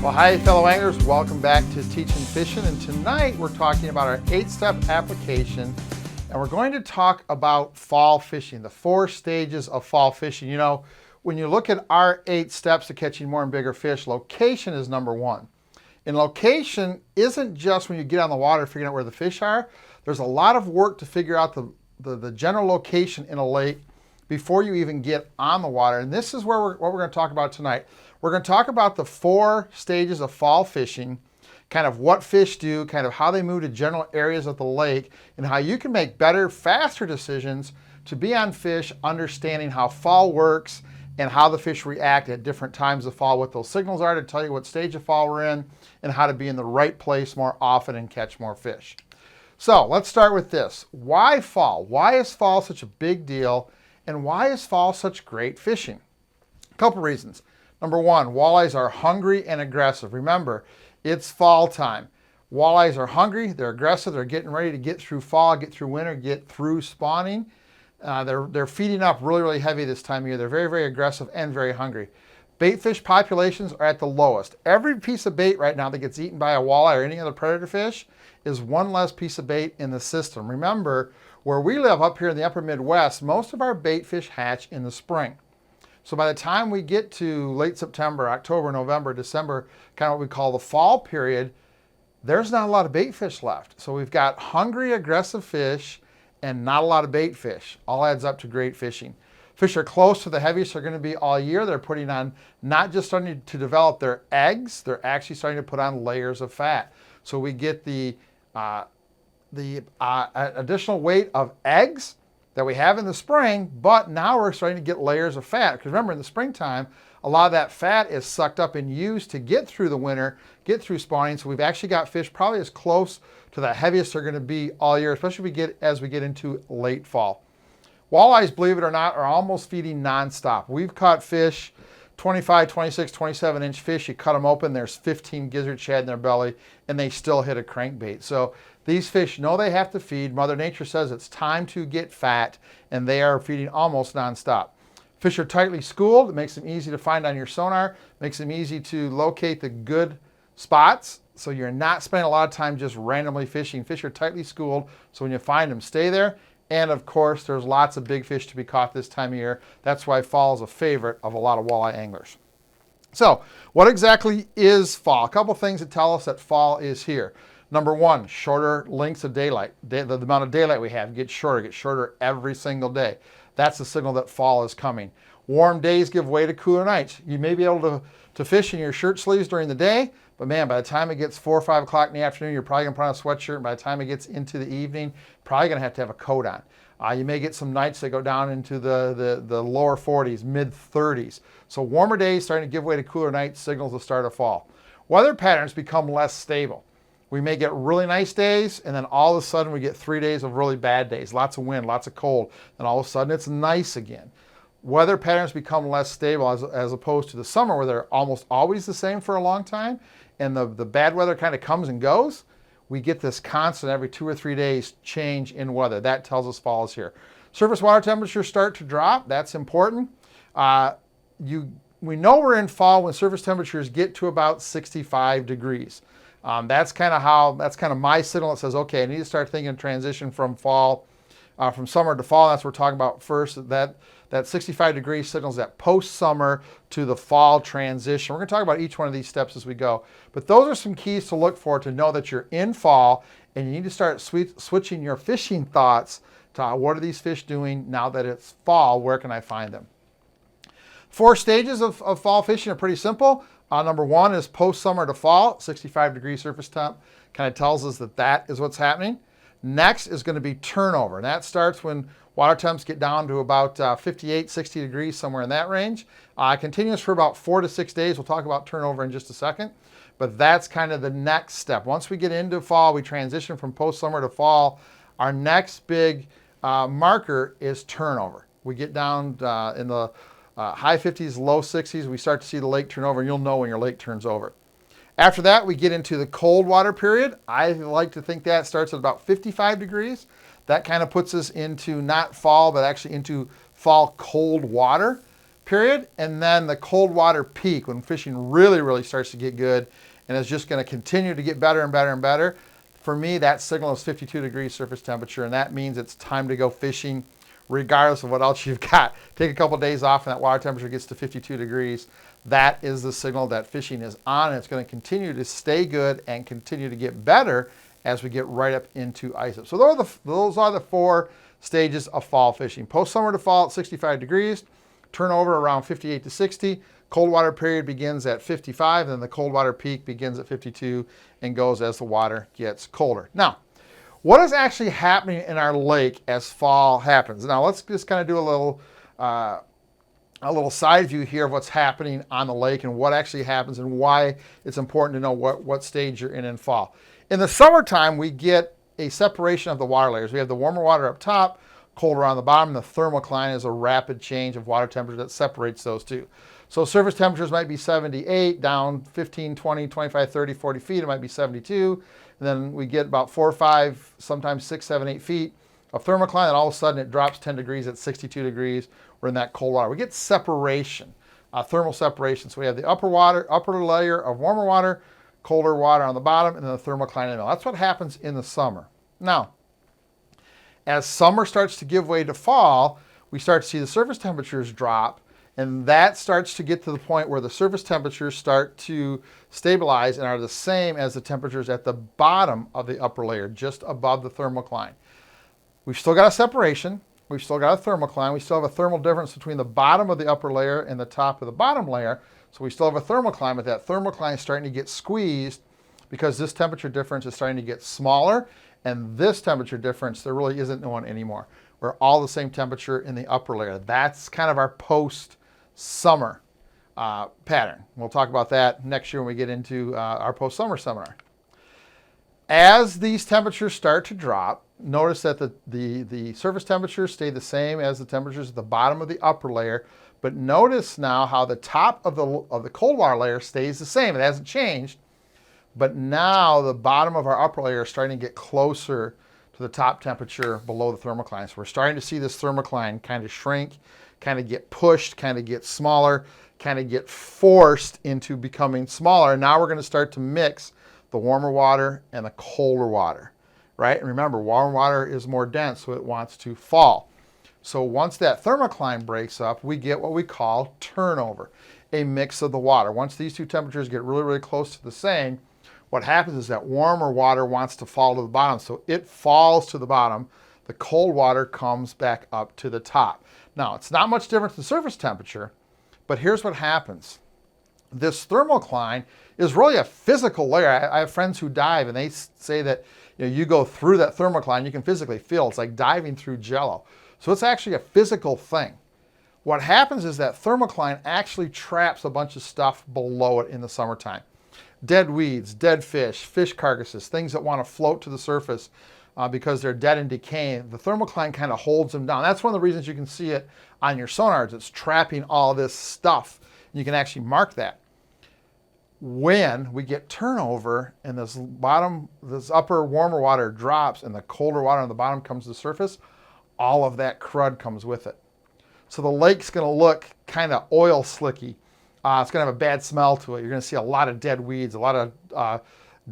Well, hi fellow anglers, welcome back to Teaching Fishing, and tonight we're talking about our 8-step application, and we're going to talk about fall fishing, the 4 stages of fall fishing. You know, when you look at our 8 steps to catching more and bigger fish, location is number 1. And location isn't just when you get on the water figuring out where the fish are. There's a lot of work to figure out the general location in a lake before you even get on the water. And this is where what we're going to talk about tonight. We're going to talk about the 4 stages of fall fishing, kind of what fish do, kind of how they move to general areas of the lake, and how you can make better, faster decisions to be on fish, understanding how fall works and how the fish react at different times of fall, what those signals are to tell you what stage of fall we're in, and how to be in the right place more often and catch more fish. So let's start with this. Why fall? Why is fall such a big deal? And why is fall such great fishing? A couple reasons. Number 1, walleyes are hungry and aggressive. Remember, it's fall time. Walleyes are hungry, they're aggressive, they're getting ready to get through fall, get through winter, get through spawning. They're feeding up really, really heavy this time of year. They're very, very aggressive and very hungry. Baitfish populations are at the lowest. Every piece of bait right now that gets eaten by a walleye or any other predator fish is one less piece of bait in the system. Remember, where we live up here in the upper Midwest, most of our baitfish hatch in the spring. So by the time we get to late September, October, November, December, kind of what we call the fall period, there's not a lot of bait fish left. So we've got hungry, aggressive fish and not a lot of bait fish. All adds up to great fishing. Fish are close to the heaviest they're going to be all year. They're putting on, not just starting to develop their eggs, they're actually starting to put on layers of fat. So we get the additional weight of eggs that we have in the spring, but now we're starting to get layers of fat. Because remember, in the springtime, a lot of that fat is sucked up and used to get through the winter, get through spawning. So we've actually got fish probably as close to the heaviest they're going to be all year, especially as we get into late fall. Walleyes, believe it or not, are almost feeding nonstop. We've caught fish, 25, 26, 27-inch fish. You cut them open, there's 15 gizzard shad in their belly, and they still hit a crankbait. So these fish know they have to feed. Mother Nature says it's time to get fat, and they are feeding almost nonstop. Fish are tightly schooled. It makes them easy to find on your sonar, makes them easy to locate the good spots, so you're not spending a lot of time just randomly fishing. Fish are tightly schooled, so when you find them, stay there. And of course, there's lots of big fish to be caught this time of year. That's why fall is a favorite of a lot of walleye anglers. So what exactly is fall? A couple things that tell us that fall is here. Number 1, shorter lengths of daylight. The amount of daylight we have gets shorter every single day. That's the signal that fall is coming. Warm days give way to cooler nights. You may be able to fish in your shirt sleeves during the day, but man, by the time it gets 4 or 5 o'clock in the afternoon, you're probably gonna put on a sweatshirt, and by the time it gets into the evening, probably gonna have to have a coat on. You may get some nights that go down into the lower 40s, mid 30s. So warmer days starting to give way to cooler nights signals the start of fall. Weather patterns become less stable. We may get really nice days, and then all of a sudden we get 3 days of really bad days, lots of wind, lots of cold, and all of a sudden it's nice again. Weather patterns become less stable as opposed to the summer, where they're almost always the same for a long time, and the bad weather kind of comes and goes. We get this constant every 2 or 3 days change in weather. That tells us fall is here. Surface water temperatures start to drop. That's important. We know we're in fall when surface temperatures get to about 65 degrees. That's kind of my signal that says, okay, I need to start thinking transition from fall, from summer to fall. That's what we're talking about first. That 65 degree signals that post-summer to the fall transition. We're going to talk about each one of these steps as we go. But those are some keys to look for to know that you're in fall, and you need to start switching your fishing thoughts to what are these fish doing now that it's fall, where can I find them? 4 stages of fall fishing are pretty simple. Number 1 is post-summer to fall, 65 degree surface temp. Kind of tells us that is what's happening. Next is going to be turnover, and that starts when water temps get down to about 58, 60 degrees, somewhere in that range. Continues for about 4 to 6 days. We'll talk about turnover in just a second, but that's kind of the next step. Once we get into fall, we transition from post-summer to fall. Our next big marker is turnover. We get down in the high 50s, low 60s, we start to see the lake turn over, and you'll know when your lake turns over. After that, we get into the cold water period. I like to think that starts at about 55 degrees. That kind of puts us into not fall, but actually into fall cold water. period, and then the cold water peak when fishing really, really starts to get good and is just going to continue to get better and better and better. For me, that signal is 52 degrees surface temperature, and that means it's time to go fishing regardless of what else you've got. Take a couple days off and that water temperature gets to 52 degrees. That is the signal that fishing is on, and it's going to continue to stay good and continue to get better as we get right up into ice up. So those are the 4 stages of fall fishing. Post-summer to fall at 65 degrees, turnover around 58 to 60, cold water period begins at 55, and then the cold water peak begins at 52 and goes as the water gets colder. Now, what is actually happening in our lake as fall happens? Now, let's just kind of do a little side view here of what's happening on the lake and what actually happens and why it's important to know what stage you're in fall. In the summertime, we get a separation of the water layers. We have the warmer water up top, colder on the bottom. The thermocline is a rapid change of water temperature that separates those two. So surface temperatures might be 78, down 15, 20, 25, 30, 40 feet, it might be 72. And then we get about 4, 5, sometimes 6, 7, 8 feet of thermocline, and all of a sudden it drops 10 degrees at 62 degrees. We're in that cold water. We get separation, thermal separation. So we have the upper layer of warmer water, colder water on the bottom, and then the thermocline in the middle. That's what happens in the summer. Now, as summer starts to give way to fall, we start to see the surface temperatures drop, and that starts to get to the point where the surface temperatures start to stabilize and are the same as the temperatures at the bottom of the upper layer, just above the thermocline. We've still got a separation. We've still got a thermocline. We still have a thermal difference between the bottom of the upper layer and the top of the bottom layer. So we still have a thermocline, but that thermocline is starting to get squeezed because this temperature difference is starting to get smaller, and this temperature difference, there really isn't one anymore. We're all the same temperature in the upper layer. That's kind of our post-summer pattern. We'll talk about that next year when we get into our post-summer seminar. As these temperatures start to drop, notice that the surface temperatures stay the same as the temperatures at the bottom of the upper layer, but notice now how the top of the cold water layer stays the same. It hasn't changed, but now the bottom of our upper layer is starting to get closer to the top temperature below the thermocline. So we're starting to see this thermocline kind of shrink, kind of get pushed, kind of get smaller, kind of get forced into becoming smaller. Now we're going to start to mix the warmer water and the colder water, right? And remember, warm water is more dense, so it wants to fall. So once that thermocline breaks up, we get what we call turnover, a mix of the water. Once these two temperatures get really, really close to the same, what happens is that warmer water wants to fall to the bottom. So it falls to the bottom. The cold water comes back up to the top. Now, it's not much different than surface temperature, but here's what happens. This thermocline is really a physical layer. I have friends who dive, and they say that you go through that thermocline, you can physically feel it's like diving through jello. So it's actually a physical thing. What happens is that thermocline actually traps a bunch of stuff below it in the summertime. Dead weeds, dead fish, fish carcasses, things that want to float to the surface because they're dead and decaying. The thermocline kind of holds them down. That's one of the reasons you can see it on your sonars. It's trapping all this stuff. You can actually mark that. When we get turnover and this upper warmer water drops and the colder water on the bottom comes to the surface, all of that crud comes with it. So the lake's going to look kind of oil slicky. It's going to have a bad smell to it. You're going to see a lot of dead weeds, a lot of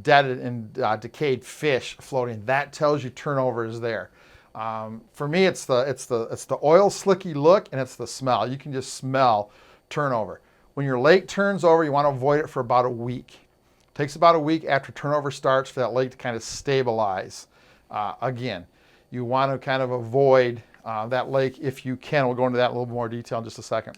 dead and decayed fish floating. That tells you turnover is there. For me, it's the oil slicky look and it's the smell. You can just smell turnover. When your lake turns over, you want to avoid it for about a week. It takes about a week after turnover starts for that lake to kind of stabilize again. You want to kind of avoid that lake if you can. We'll go into that in a little more detail in just a second.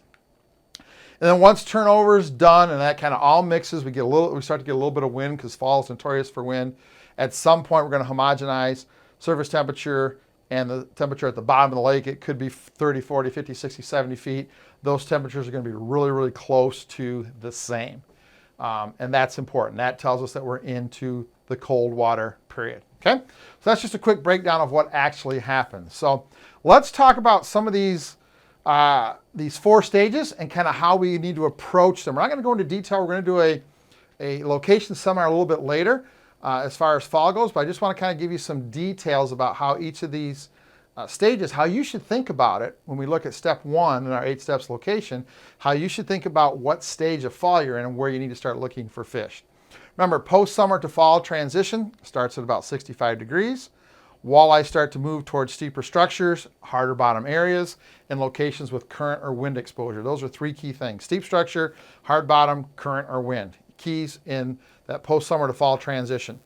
And then once turnover is done and that kind of all mixes, we start to get a little bit of wind because fall is notorious for wind. At some point, we're going to homogenize surface temperature and the temperature at the bottom of the lake. It could be 30, 40, 50, 60, 70 feet. Those temperatures are going to be really, really close to the same. And that's important. That tells us that we're into the cold water period. Okay? So that's just a quick breakdown of what actually happens. So let's talk about some of these 4 stages and kind of how we need to approach them. We're not going to go into detail. We're going to do a location seminar a little bit later as far as fall goes, but I just want to kind of give you some details about how each of these stages, how you should think about it when we look at step 1 in our 8 steps location, how you should think about what stage of fall you're in and where you need to start looking for fish. Remember, post-summer to fall transition starts at about 65 degrees. Walleye start to move towards steeper structures, harder bottom areas, and locations with current or wind exposure. Those are 3 key things: steep structure, hard bottom, current or wind. Keys in that post-summer to fall transition.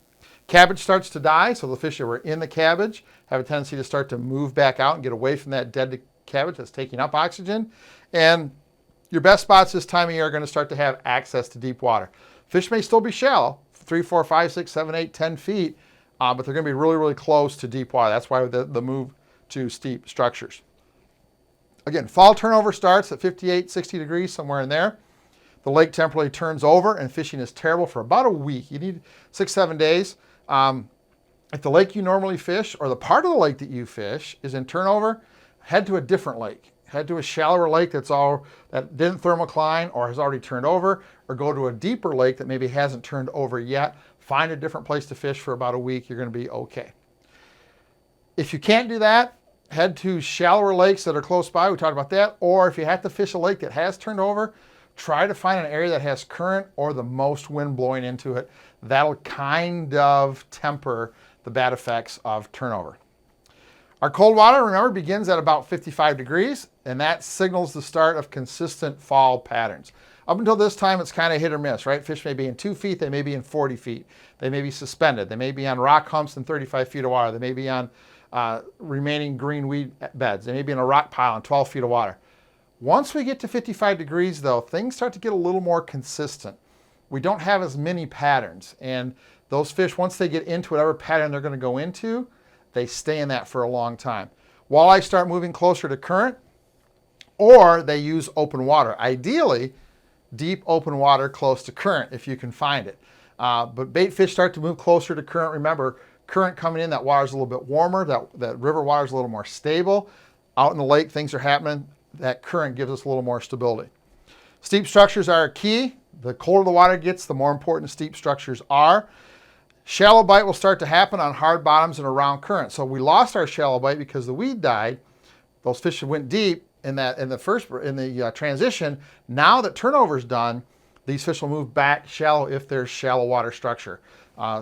Cabbage starts to die, so the fish that were in the cabbage have a tendency to start to move back out and get away from that dead cabbage that's taking up oxygen. And your best spots this time of year are going to start to have access to deep water. Fish may still be shallow, 3, 4, 5, 6, 7, 8, 10 feet, but they're going to be really, really close to deep water. That's why the move to steep structures. Again, fall turnover starts at 58, 60 degrees, somewhere in there. The lake temporarily turns over and fishing is terrible for about a week. You need 6, 7 days. If the lake you normally fish or the part of the lake that you fish is in turnover, head to a different lake. Head to a shallower lake that didn't thermocline or has already turned over, or go to a deeper lake that maybe hasn't turned over yet. Find a different place to fish for about a week. You're going to be okay. If you can't do that, head to shallower lakes that are close by. We talked about that. Or if you have to fish a lake that has turned over, try to find an area that has current or the most wind blowing into it. That'll kind of temper the bad effects of turnover. Our cold water, remember, begins at about 55 degrees, and that signals the start of consistent fall patterns. Up until this time, it's kind of hit or miss, right? Fish may be in 2 feet, they may be in 40 feet. They may be suspended. They may be on rock humps in 35 feet of water. They may be on remaining green weed beds. They may be in a rock pile in 12 feet of water. Once we get to 55 degrees, though, things start to get a little more consistent. We don't have as many patterns, and those fish, once they get into whatever pattern they're going to go into, they stay in that for a long time. Walleye start moving closer to current, or they use open water. Ideally, deep open water close to current if you can find it. But bait fish start to move closer to current. Remember, current coming in, that water's a little bit warmer, that river water's a little more stable. Out in the lake, things are happening. That current gives us a little more stability. Steep structures are key. The colder the water gets, the more important steep structures are. Shallow bite will start to happen on hard bottoms and around current. So we lost our shallow bite because the weed died. Those fish went deep in the transition. Now that turnover's done, these fish will move back shallow if there's shallow water structure.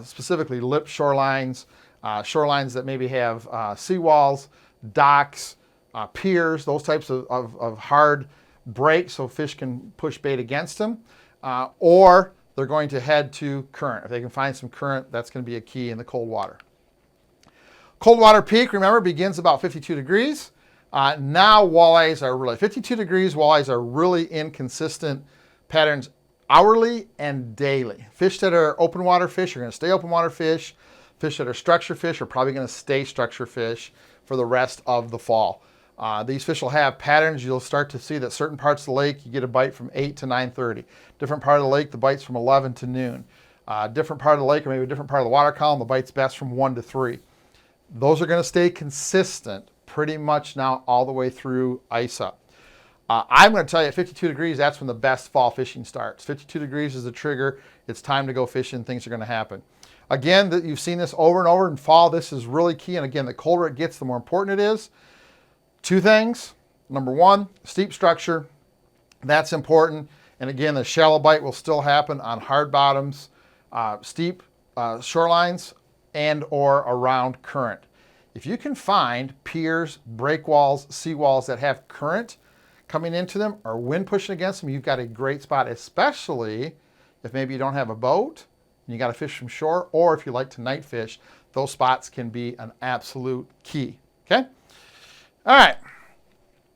Specifically lip shorelines, shorelines that maybe have seawalls, docks, piers, those types of hard breaks so fish can push bait against them. Or they're going to head to current. If they can find some current, that's going to be a key in the cold water. Cold water peak, remember, begins about 52 degrees. Now walleyes are really, 52 degrees, walleyes are really inconsistent patterns hourly and daily. Fish that are open water fish are going to stay open water fish. Fish that are structure fish are probably going to stay structure fish for the rest of the fall. These fish will have patterns. You'll start to see that certain parts of the lake, you get a bite from 8 to 9:30. Different part of the lake, the bite's from 11 to noon. Different part of the lake, or maybe a different part of the water column, the bite's best from 1 to 3. Those are going to stay consistent pretty much now all the way through ice up. I'm going to tell you at 52 degrees, that's when the best fall fishing starts. 52 degrees is the trigger. It's time to go fishing. Things are going to happen. Again, you've seen this over and over in fall. This is really key. And again, the colder it gets, the more important it is. 2 things. Number 1, steep structure. That's important. And again, the shallow bite will still happen on hard bottoms, steep shorelines, and or around current. If you can find piers, breakwalls, seawalls that have current coming into them or wind pushing against them, you've got a great spot, especially if maybe you don't have a boat and you got to fish from shore, or if you like to night fish, those spots can be an absolute key. Okay? All right,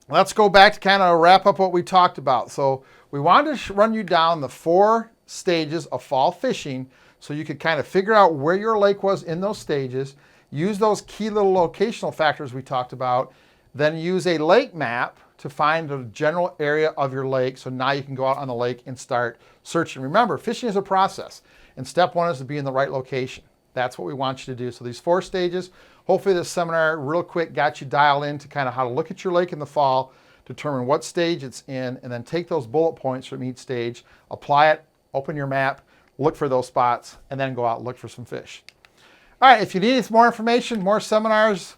let's go back to kind of wrap up what we talked about. So we wanted to run you down the 4 stages of fall fishing so you could kind of figure out where your lake was in those stages, use those key little locational factors we talked about, then use a lake map to find the general area of your lake. So now you can go out on the lake and start searching. Remember, fishing is a process, and step 1 is to be in the right location. That's what we want you to do. So these 4 stages, hopefully this seminar real quick got you dialed in to kind of how to look at your lake in the fall, determine what stage it's in, and then take those bullet points from each stage, apply it, open your map, look for those spots, and then go out and look for some fish. All right, if you need more information, more seminars,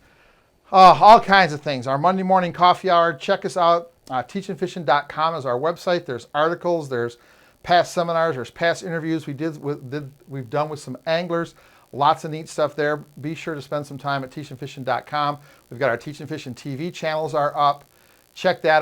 All kinds of things. Our Monday morning coffee hour. Check us out. Teachingfishing.com is our website. There's articles. There's past seminars. There's past interviews we've done with some anglers. Lots of neat stuff there. Be sure to spend some time at teachingfishing.com. We've got our Teaching Fishing TV channels are up. Check that out.